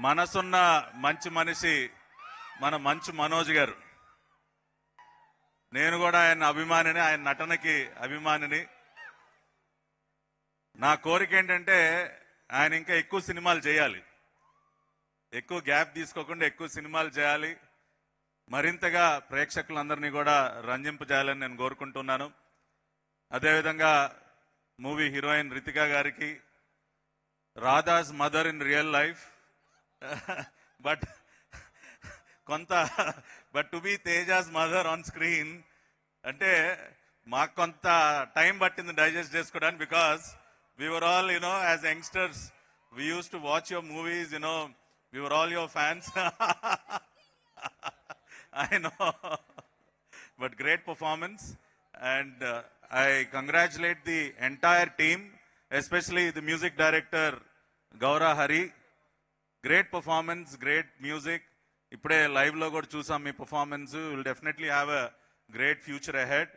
మనసున్న మంచి మనిషి మన మంచు మనోజ్ గారు. నేను కూడా ఆయన అభిమానిని, ఆయన నటనకి అభిమానిని. నా కోరిక ఏంటంటే ఆయన ఇంకా ఎక్కువ సినిమాలు చేయాలి, ఎక్కువ గ్యాప్ తీసుకోకుండా ఎక్కువ సినిమాలు చేయాలి, మరింతగా ప్రేక్షకులందరినీ కూడా రంజింపజేయాలని నేను కోరుకుంటున్నాను. అదేవిధంగా మూవీ హీరోయిన్ రితికా గారికి, Radha's mother in real life but to be Tejas mother on screen అంటే మాకు కొంత టైం పట్టింది డైజెస్ట్ చేసుకోవడానికి. Because we were all, as youngsters, we used to watch your movies, we were all your fans. I know. But great performance. And I congratulate the entire team, especially the music director, Gaura Hari. Great performance, great music. Ippude live lo kuda chusam mee performance. Will definitely have a great future ahead.